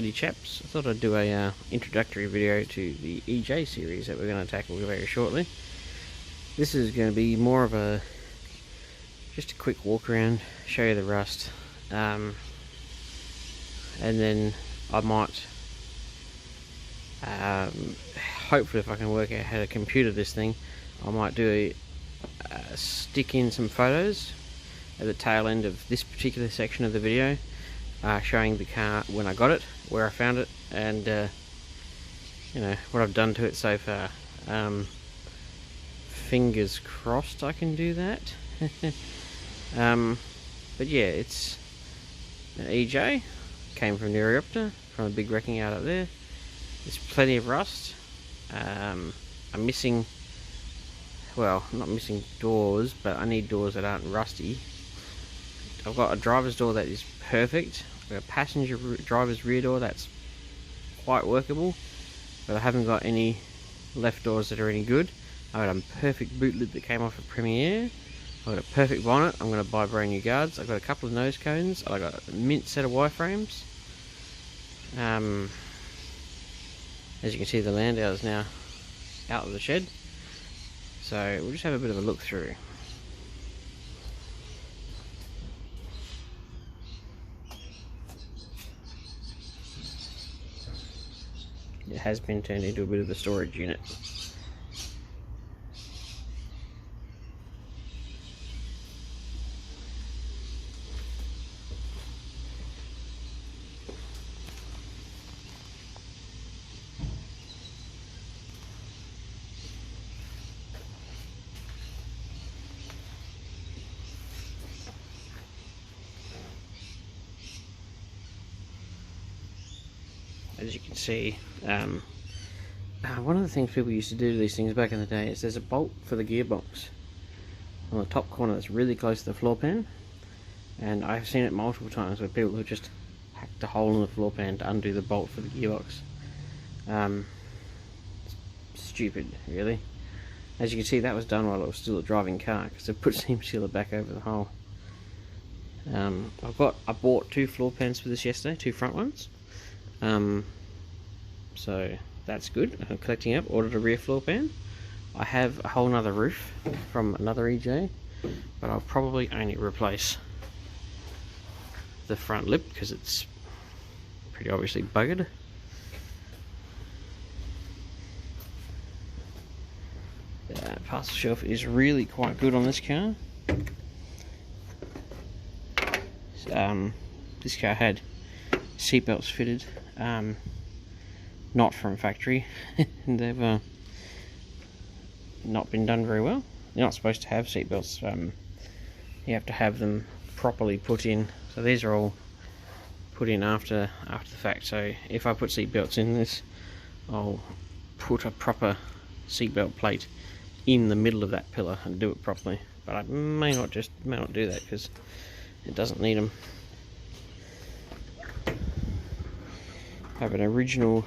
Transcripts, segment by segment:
Howdy chaps, I thought I'd do a introductory video to the EJ series that we're going to tackle very shortly. This is going to be more of just a quick walk around, show you the rust, and then I might hopefully, if I can work out how to computer this thing, I might do stick in some photos at the tail end of this particular section of the video, showing the car when I got it, where I found it, and you know, what I've done to it so far. Fingers crossed I can do that. But yeah, it's an EJ, came from Neuropter, from a big wrecking yard up there. There's plenty of rust. I'm missing, well, not missing doors, but I need doors that aren't rusty. I've got a driver's door that is perfect. I've got a passenger driver's rear door that's quite workable, but I haven't got any left doors that are any good. I've got a perfect boot lid that came off a Premiere. I've got a perfect bonnet. I'm going to buy brand new guards. I've got a couple of nose cones. I've got a mint set of wireframes. As you can see, the Landau is now out of the shed, so we'll just have a bit of a look through. It has been turned into a bit of a storage unit. As you can see, one of the things people used to do to these things back in the day is there's a bolt for the gearbox on the top corner that's really close to the floor pan, and I've seen it multiple times where people have just hacked a hole in the floor pan to undo the bolt for the gearbox. Stupid, really. As you can see, that was done while it was still a driving car, because they put seam sealer back over the hole. I bought 2 floor pans for this yesterday, 2 front ones. So that's good. I'm collecting up. Ordered a rear floor pan. I have a whole nother roof from another EJ, but I'll probably only replace the front lip because it's pretty obviously buggered. The parcel shelf is really quite good on this car. This car had seatbelts fitted, not from factory. They've not been done very well. You're not supposed to have seatbelts. You have to have them properly put in. So these are all put in after the fact. So if I put seatbelts in this, I'll put a proper seatbelt plate in the middle of that pillar and do it properly. But I may not do that because it doesn't need them. I have an original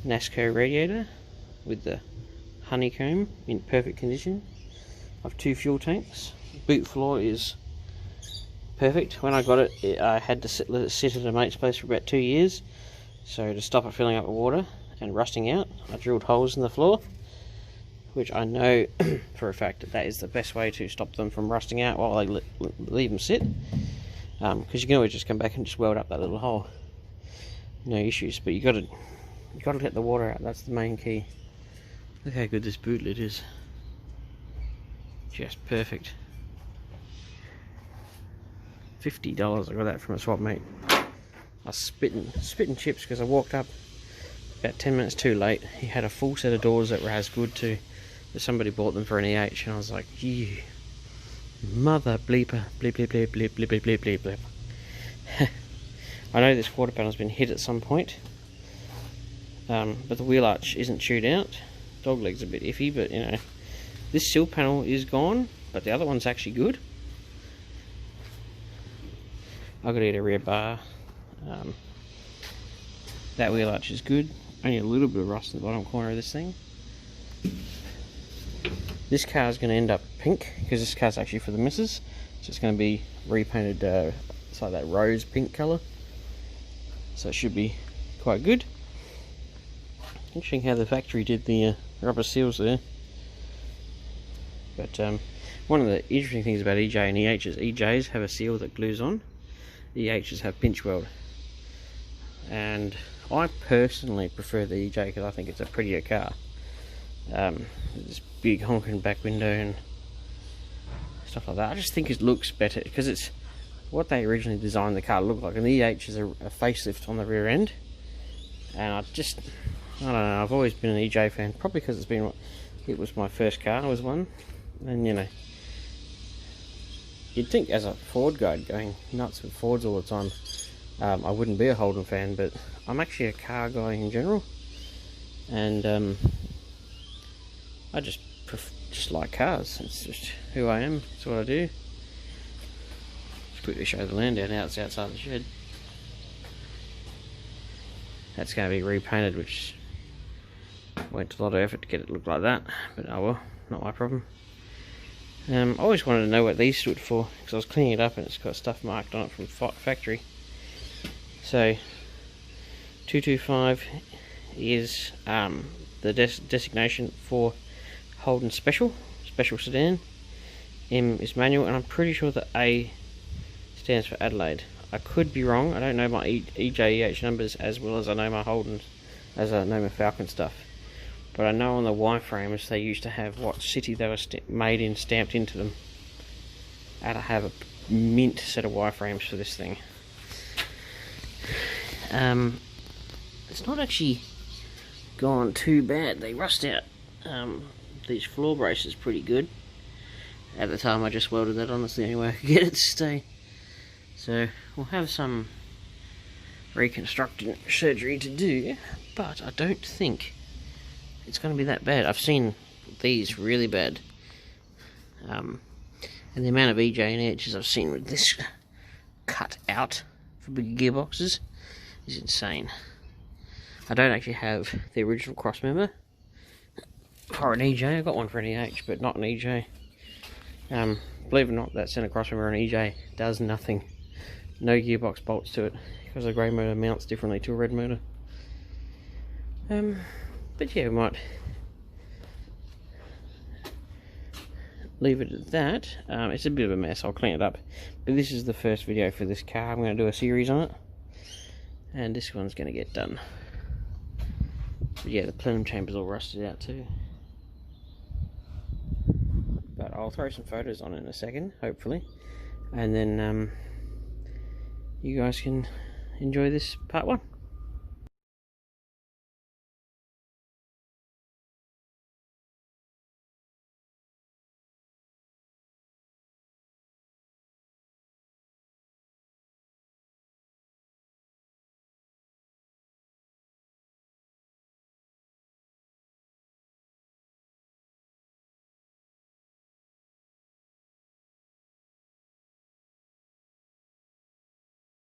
NASCO radiator with the honeycomb in perfect condition. I have 2 fuel tanks. Boot floor is perfect. When I got it, I had to let it sit at a mate's place for about 2 years. So to stop it filling up with water and rusting out, I drilled holes in the floor, which I know for a fact that is the best way to stop them from rusting out while I leave them sit. Because you can always just come back and just weld up that little hole. No issues, but you gotta let the water out. That's the main key. Look how good this boot lid is. Just perfect. $50. I got that from a swap mate. I was spitting chips because I walked up about 10 minutes too late. He had a full set of doors that were as good too, but somebody bought them for an EH, and I was like, "You mother bleeper, bleep bleep bleep bleep bleep bleep bleep bleep." I know this quarter panel's been hit at some point, but the wheel arch isn't chewed out. Dog leg's a bit iffy, but you know, this sill panel is gone, but the other one's actually good. I've got to get a rear bar. That wheel arch is good. Only a little bit of rust in the bottom corner of this thing. This car is going to end up pink because this car's actually for the missus, so it's going to be repainted. It's like that rose pink colour. so it should be quite good. Interesting how the factory did the rubber seals there. But one of the interesting things about EJ and EH is EJs have a seal that glues on, EHs have pinch weld. And I personally prefer the EJ because I think it's a prettier car. This big honking back window and stuff like that. I just think it looks better because it's what they originally designed the car to look like. And the EH is a facelift on the rear end. And I don't know, I've always been an EJ fan, probably because it was my first car, was one. And you know, you'd think as a Ford guy going nuts with Fords all the time, I wouldn't be a Holden fan, but I'm actually a car guy in general. And I just like cars. It's just who I am. It's what I do. Just quickly show the Landau now. It's outside the shed. That's going to be repainted, which went to a lot of effort to get it to look like that. But oh well, not my problem. I always wanted to know what these stood for because I was cleaning it up and it's got stuff marked on it from factory. So 225 is the designation for Holden Special Sedan. M is manual, and I'm pretty sure that A stands for Adelaide. I could be wrong. I don't know my EJEH numbers as well as I know my Holdens, as I know my Falcon stuff. But I know on the Y-frames they used to have what city they were made in stamped into them. I had to have a mint set of Y-frames for this thing. It's not actually gone too bad. They rust out. These floor braces pretty good. At the time I just welded that on. That's the only way I could get it to stay. So we'll have some reconstructing surgery to do, but I don't think it's going to be that bad. I've seen these really bad. And the amount of EJ and edges I've seen with this cut out for big gearboxes is insane. I don't actually have the original cross member for an EJ. I got one for an EH, but not an EJ. Believe it or not, that center cross member on EJ does nothing. No gearbox bolts to it because the grey motor mounts differently to a red motor. But yeah, we might leave it at that. It's a bit of a mess. I'll clean it up. But this is the first video for this car. I'm going to do a series on it, and this one's going to get done. But yeah, the plenum chamber's all rusted out too. But I'll throw some photos on it in a second, hopefully, and then you guys can enjoy this part one.